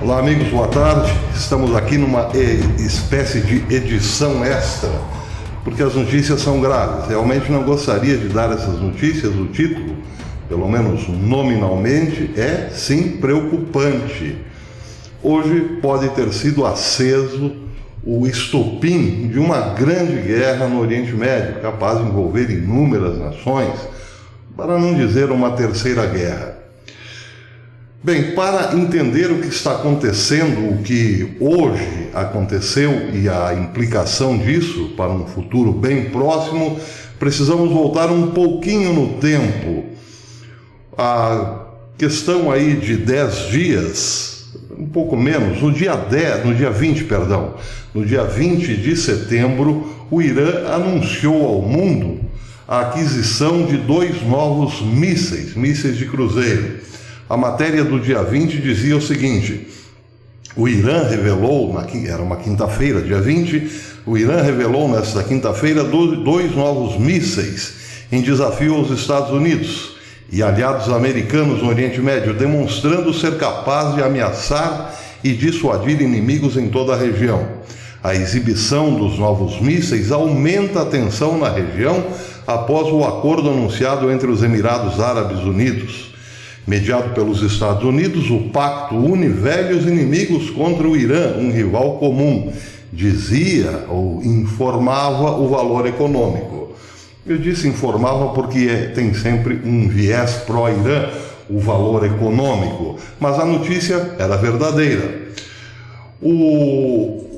Olá amigos, boa tarde. Estamos aqui numa espécie de edição extra, porque as notícias são graves. Realmente não gostaria de dar essas notícias. O título, pelo menos nominalmente, é sim preocupante. Hoje pode ter sido aceso o estopim de uma grande guerra no Oriente Médio, capaz de envolver inúmeras nações, para não dizer uma terceira guerra. Bem, para entender o que está acontecendo, o que hoje aconteceu e a implicação disso para um futuro bem próximo, precisamos voltar um pouquinho no tempo. A questão aí de 10 dias, um pouco menos, no dia 20 de setembro, o Irã anunciou ao mundo a aquisição de 2 novos mísseis de cruzeiro. A matéria do dia 20 dizia o seguinte: o Irã revelou, era uma quinta-feira, dia 20, o Irã revelou nesta quinta-feira 2 novos mísseis em desafio aos Estados Unidos e aliados americanos no Oriente Médio, demonstrando ser capaz de ameaçar e dissuadir inimigos em toda a região. A exibição dos novos mísseis aumenta a tensão na região após o acordo anunciado entre os Emirados Árabes Unidos. Mediado pelos Estados Unidos, o pacto une velhos inimigos contra o Irã, um rival comum, dizia ou informava o valor econômico. Eu disse informava porque tem sempre um viés pró-Irã, o valor econômico, mas a notícia era verdadeira.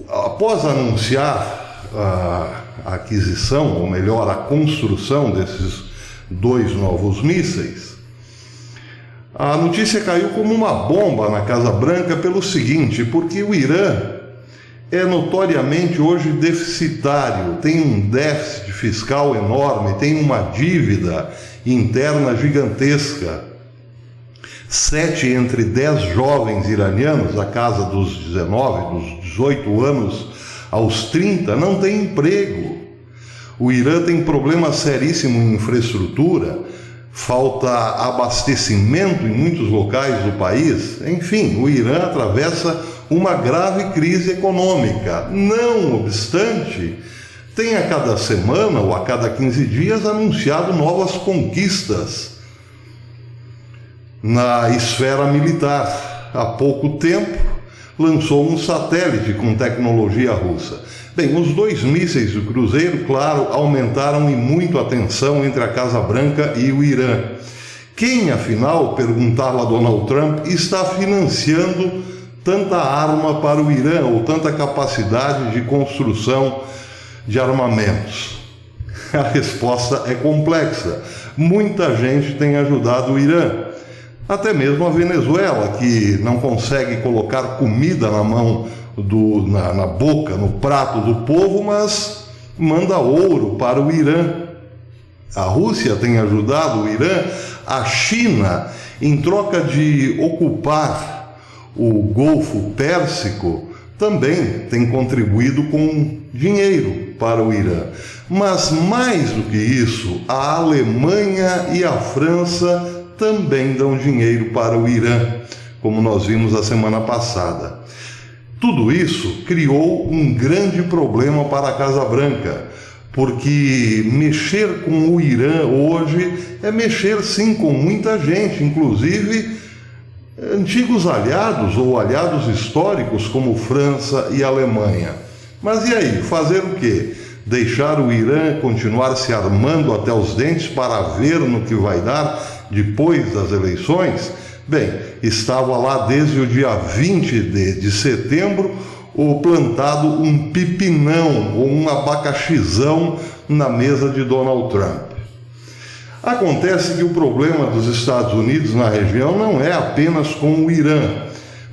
Após anunciar a aquisição, ou melhor, a construção desses 2 novos mísseis, a notícia caiu como uma bomba na Casa Branca pelo seguinte: porque o Irã é notoriamente hoje deficitário, tem um déficit fiscal enorme, tem uma dívida interna gigantesca. 7 entre 10 jovens iranianos, da casa dos 19, dos 18 anos aos 30, não têm emprego. O Irã tem problema seríssimo em infraestrutura, falta abastecimento em muitos locais do país. Enfim, o Irã atravessa uma grave crise econômica. Não obstante, tem a cada semana ou a cada 15 dias anunciado novas conquistas na esfera militar. Há pouco tempo lançou um satélite com tecnologia russa. Bem, os 2 mísseis do cruzeiro, claro, aumentaram e muito a tensão entre a Casa Branca e o Irã. Quem, afinal, perguntava Donald Trump, está financiando tanta arma para o Irã ou tanta capacidade de construção de armamentos? A resposta é complexa. Muita gente tem ajudado o Irã. Até mesmo a Venezuela, que não consegue colocar comida na mão, na boca, no prato do povo, mas manda ouro para o Irã. A Rússia tem ajudado o Irã. A China, em troca de ocupar o Golfo Pérsico, também tem contribuído com dinheiro para o Irã. Mas mais do que isso, a Alemanha e a França também dão dinheiro para o Irã, como nós vimos a semana passada. Tudo isso criou um grande problema para a Casa Branca, porque mexer com o Irã hoje é mexer sim com muita gente, inclusive antigos aliados ou aliados históricos como França e Alemanha. Mas e aí, fazer o quê? Deixar o Irã continuar se armando até os dentes para ver no que vai dar depois das eleições? Bem, estava lá desde o dia 20 de setembro plantado um pepinão ou um abacaxizão na mesa de Donald Trump. Acontece que o problema dos Estados Unidos na região não é apenas com o Irã,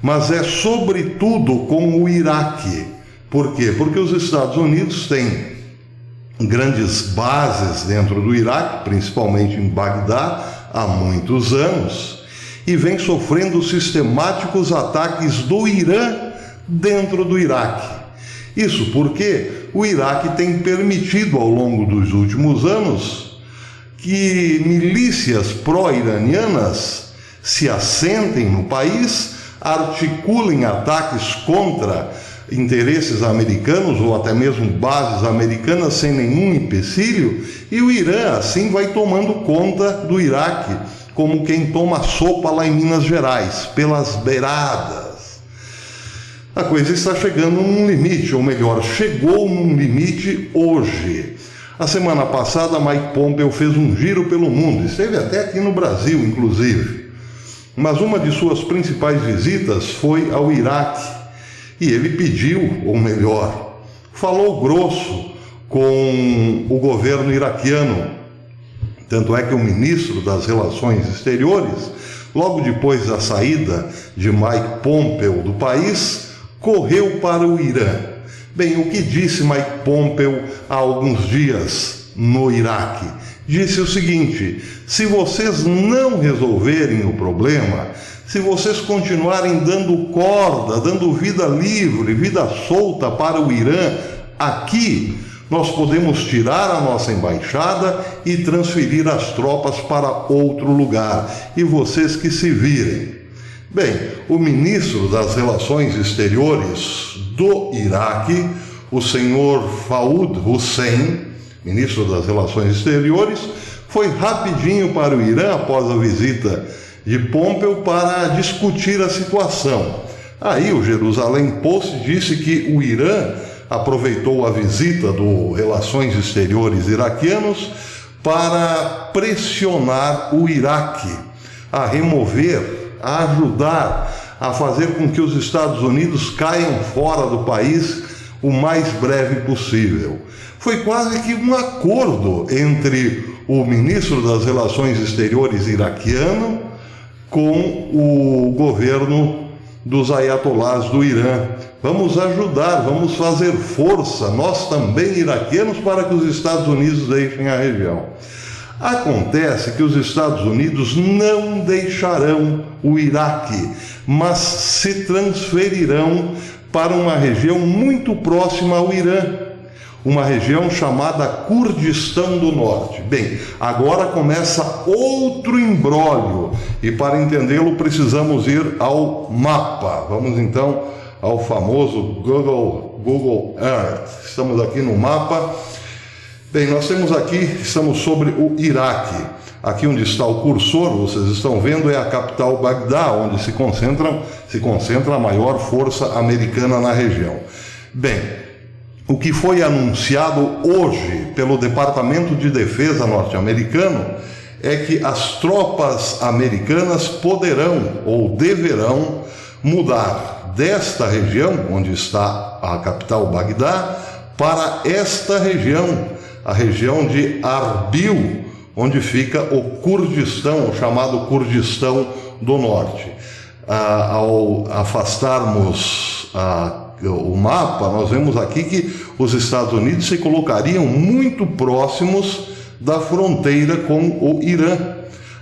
mas é sobretudo com o Iraque. Por quê? Porque os Estados Unidos têm grandes bases dentro do Iraque, principalmente em Bagdá, há muitos anos, e vem sofrendo sistemáticos ataques do Irã dentro do Iraque. Isso porque o Iraque tem permitido ao longo dos últimos anos que milícias pró-iranianas se assentem no país, articulem ataques contra interesses americanos ou até mesmo bases americanas sem nenhum empecilho, e o Irã assim vai tomando conta do Iraque, como quem toma sopa lá em Minas Gerais, pelas beiradas. A coisa está chegando num limite, ou melhor, chegou num limite hoje. A semana passada, Mike Pompeo fez um giro pelo mundo, esteve até aqui no Brasil, inclusive. Mas uma de suas principais visitas foi ao Iraque. E ele pediu, ou melhor, falou grosso com o governo iraquiano. Tanto é que o ministro das Relações Exteriores, logo depois da saída de Mike Pompeo do país, correu para o Irã. Bem, o que disse Mike Pompeo há alguns dias no Iraque? Disse o seguinte: se vocês não resolverem o problema, se vocês continuarem dando corda, dando vida livre, vida solta para o Irã, aqui nós podemos tirar a nossa embaixada e transferir as tropas para outro lugar. E vocês que se virem. Bem, o ministro das Relações Exteriores do Iraque, o senhor Fawad Hussein, ministro das Relações Exteriores, foi rapidinho para o Irã após a visita de Pompeo para discutir a situação. Aí o Jerusalém Post disse que o Irã aproveitou a visita do Relações Exteriores iraquianos para pressionar o Iraque a remover, a ajudar a fazer com que os Estados Unidos caiam fora do país o mais breve possível. Foi quase que um acordo entre o ministro das Relações Exteriores iraquiano com o governo dos ayatolás do Irã. Vamos ajudar, vamos fazer força, nós também iraquianos, para que os Estados Unidos deixem a região. Acontece que os Estados Unidos não deixarão o Iraque, mas se transferirão para uma região muito próxima ao Irã, uma região chamada Kurdistão do Norte. Bem, agora começa outro imbróglio, e para entendê-lo precisamos ir ao mapa. Vamos então ao famoso Google Earth. Estamos aqui no mapa. Bem, nós temos aqui, estamos sobre o Iraque. Aqui onde está o cursor, vocês estão vendo, é a capital Bagdá, onde se concentra a maior força americana na região. Bem, o que foi anunciado hoje pelo Departamento de Defesa norte-americano é que as tropas americanas poderão ou deverão mudar desta região, onde está a capital Bagdá, para esta região, a região de Arbil, onde fica o Kurdistão, o chamado Kurdistão do Norte. Ao afastarmos o mapa, nós vemos aqui que os Estados Unidos se colocariam muito próximos da fronteira com o Irã.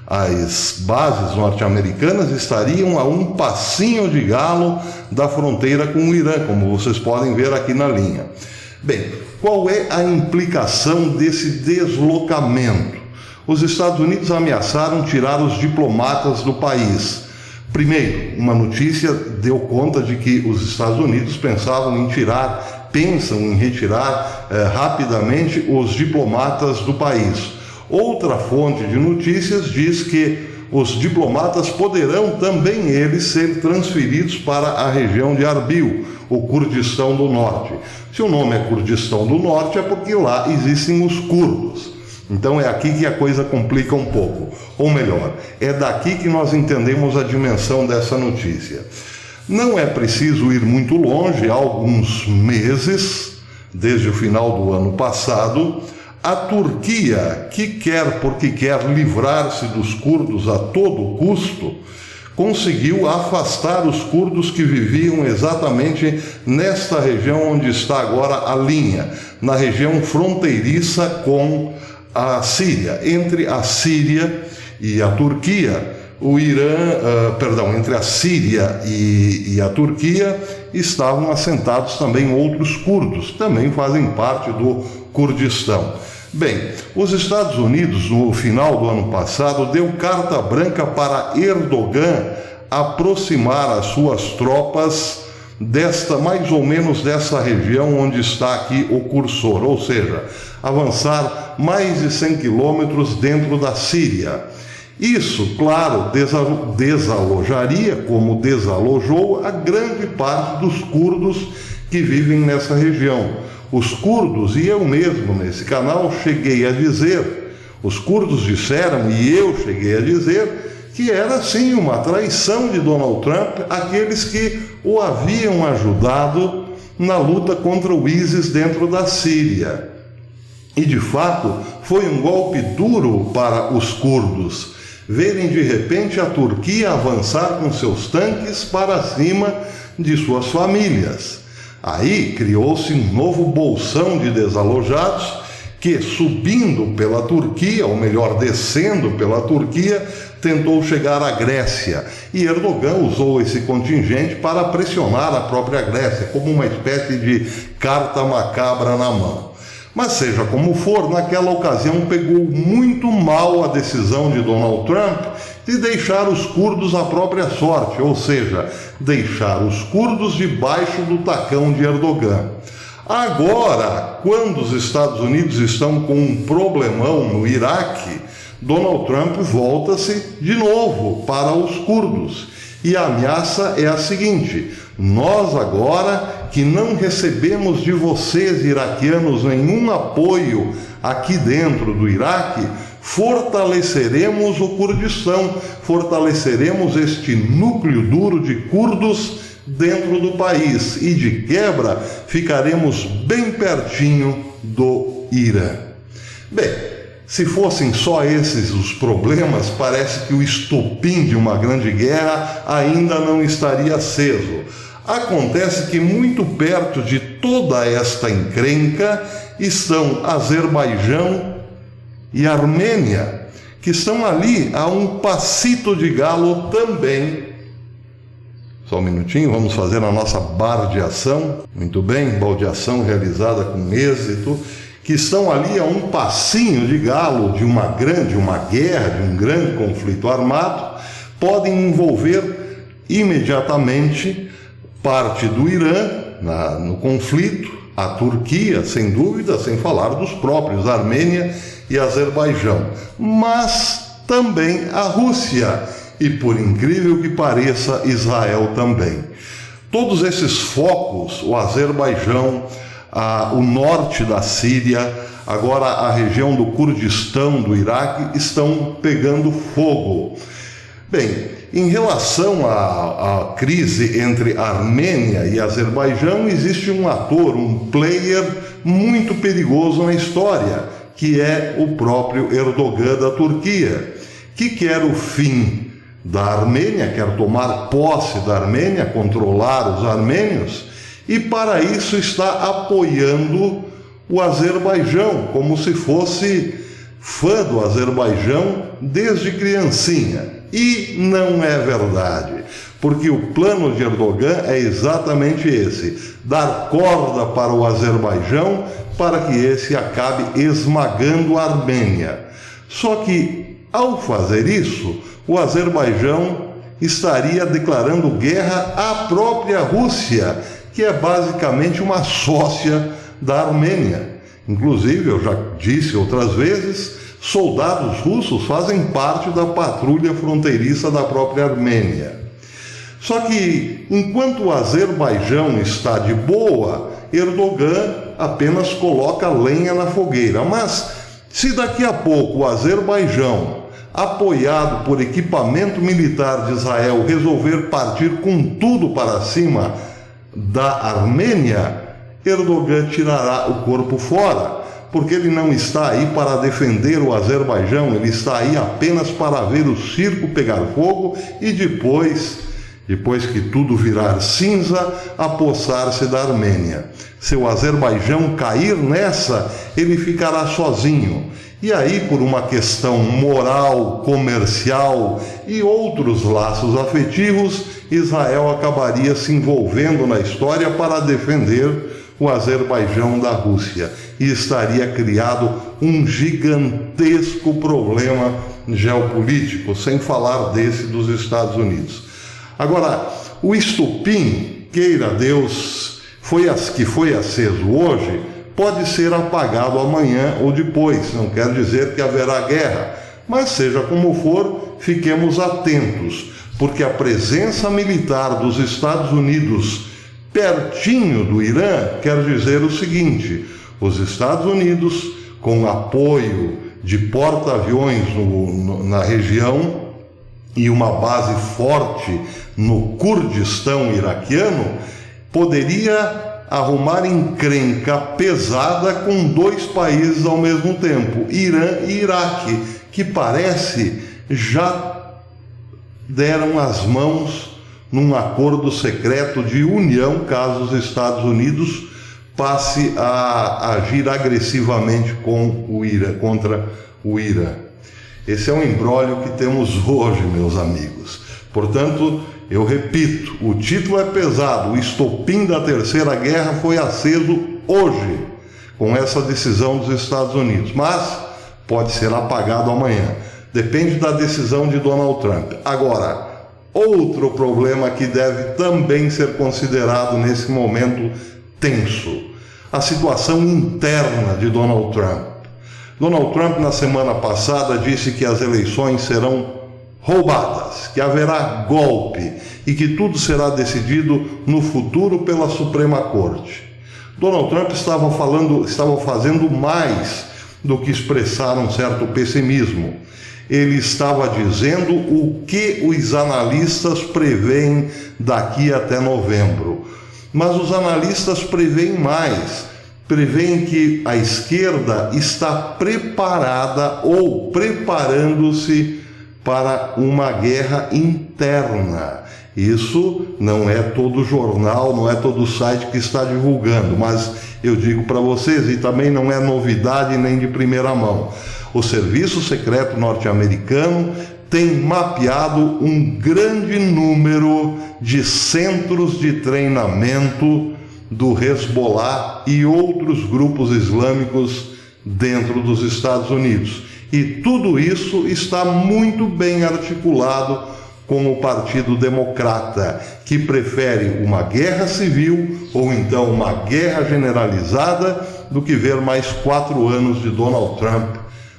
As bases norte-americanas estariam a um passinho de galo da fronteira com o Irã, como vocês podem ver aqui na linha. Bem, qual é a implicação desse deslocamento? Os Estados Unidos ameaçaram tirar os diplomatas do país. Primeiro, uma notícia deu conta de que os Estados Unidos pensam em retirar rapidamente os diplomatas do país. Outra fonte de notícias diz que os diplomatas poderão também eles ser transferidos para a região de Arbil, o Kurdistão do Norte. Se o nome é Kurdistão do Norte é porque lá existem os curdos. Então é aqui que a coisa complica um pouco. Ou melhor, é daqui que nós entendemos a dimensão dessa notícia. Não é preciso ir muito longe, há alguns meses, desde o final do ano passado, a Turquia, que quer livrar-se dos curdos a todo custo, conseguiu afastar os curdos que viviam exatamente nesta região onde está agora a linha, na região fronteiriça com a Síria. Entre a Síria e a Turquia, entre a Síria e a Turquia estavam assentados também outros curdos, também fazem parte do Kurdistão. Bem, os Estados Unidos, no final do ano passado, deu carta branca para Erdogan aproximar as suas tropas mais ou menos dessa região onde está aqui o cursor, ou seja, avançar mais de 100 quilômetros dentro da Síria. Isso, claro, desalojaria, como desalojou, a grande parte dos curdos que vivem nessa região. Os curdos, e eu mesmo nesse canal cheguei a dizer, os curdos disseram, e eu cheguei a dizer, que era sim uma traição de Donald Trump aqueles que o haviam ajudado na luta contra o ISIS dentro da Síria. E de fato foi um golpe duro para os curdos verem de repente a Turquia avançar com seus tanques para cima de suas famílias. Aí criou-se um novo bolsão de desalojados que, subindo pela Turquia, ou melhor, descendo pela Turquia, tentou chegar à Grécia. E Erdogan usou esse contingente para pressionar a própria Grécia, como uma espécie de carta macabra na mão. Mas seja como for, naquela ocasião pegou muito mal a decisão de Donald Trump de deixar os curdos à própria sorte, ou seja, deixar os curdos debaixo do tacão de Erdogan. Agora, quando os Estados Unidos estão com um problemão no Iraque, Donald Trump volta-se de novo para os curdos. E a ameaça é a seguinte: nós agora que não recebemos de vocês, iraquianos, nenhum apoio aqui dentro do Iraque, fortaleceremos o Kurdistão, fortaleceremos este núcleo duro de curdos dentro do país e de quebra ficaremos bem pertinho do Irã. Bem, se fossem só esses os problemas, parece que o estopim de uma grande guerra ainda não estaria aceso. Acontece que muito perto de toda esta encrenca estão Azerbaijão e Armênia, que estão ali a um passito de galo também. Só um minutinho, vamos fazer a nossa bardeação. Muito bem, baldeação realizada com êxito. Que estão ali a um passinho de galo de uma guerra, de um grande conflito armado, podem envolver imediatamente parte do Irã no conflito, a Turquia, sem dúvida, sem falar dos próprios Armênia e Azerbaijão, mas também a Rússia e, por incrível que pareça, Israel também. Todos esses focos, o Azerbaijão, o norte da Síria, agora a região do Kurdistão do Iraque, estão pegando fogo. Bem, em relação à crise entre Armênia e Azerbaijão, existe um ator, um player muito perigoso na história, que é o próprio Erdogan da Turquia, que quer o fim da Armênia, quer tomar posse da Armênia, controlar os armênios, e para isso está apoiando o Azerbaijão, como se fosse fã do Azerbaijão desde criancinha. E não é verdade, porque o plano de Erdogan é exatamente esse: dar corda para o Azerbaijão para que esse acabe esmagando a Armênia. Só que, ao fazer isso, o Azerbaijão estaria declarando guerra à própria Rússia, que é basicamente uma sócia da Armênia. Inclusive, eu já disse outras vezes, soldados russos fazem parte da patrulha fronteiriça da própria Armênia. Só que, enquanto o Azerbaijão está de boa, Erdogan apenas coloca lenha na fogueira. Mas, se daqui a pouco o Azerbaijão, apoiado por equipamento militar de Israel, resolver partir com tudo para cima da Armênia, Erdogan tirará o corpo fora, porque ele não está aí para defender o Azerbaijão, ele está aí apenas para ver o circo pegar fogo e depois que tudo virar cinza, apossar-se da Armênia. Se o Azerbaijão cair nessa, ele ficará sozinho. E aí, por uma questão moral, comercial e outros laços afetivos, Israel acabaria se envolvendo na história para defender o Azerbaijão da Rússia. E estaria criado um gigantesco problema geopolítico, sem falar desse dos Estados Unidos. Agora, o estopim, queira Deus, que foi aceso hoje, pode ser apagado amanhã ou depois. Não quer dizer que haverá guerra, mas seja como for, fiquemos atentos, porque a presença militar dos Estados Unidos pertinho do Irã quer dizer o seguinte: os Estados Unidos, com apoio de porta-aviões na região e uma base forte no Kurdistão iraquiano, poderia arrumar encrenca pesada com dois países ao mesmo tempo, Irã e Iraque, que parece já deram as mãos num acordo secreto de união caso os Estados Unidos passe a agir agressivamente contra o Irã. Esse é um imbróglio que temos hoje, meus amigos. Portanto, eu repito, o título é pesado, o estopim da Terceira Guerra foi aceso hoje, com essa decisão dos Estados Unidos, mas pode ser apagado amanhã. Depende da decisão de Donald Trump. Agora, outro problema que deve também ser considerado nesse momento tenso: a situação interna de Donald Trump. Donald Trump, na semana passada, disse que as eleições serão roubadas, que haverá golpe e que tudo será decidido no futuro pela Suprema Corte. Donald Trump estava fazendo mais do que expressar um certo pessimismo. Ele estava dizendo o que os analistas preveem daqui até novembro. Mas os analistas preveem mais. Preveem que a esquerda está preparada ou preparando-se para uma guerra interna. Isso não é todo jornal, não é todo site que está divulgando, mas eu digo para vocês, e também não é novidade nem de primeira mão, o Serviço Secreto norte-americano tem mapeado um grande número de centros de treinamento do Hezbollah e outros grupos islâmicos dentro dos Estados Unidos. E tudo isso está muito bem articulado com o Partido Democrata, que prefere uma guerra civil ou então uma guerra generalizada do que ver mais 4 anos de Donald Trump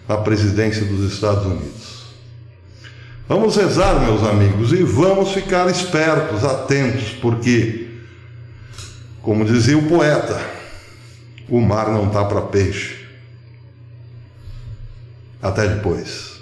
na presidência dos Estados Unidos. Vamos rezar, meus amigos, e vamos ficar espertos, atentos, porque, como dizia o poeta, o mar não está para peixe. Até depois.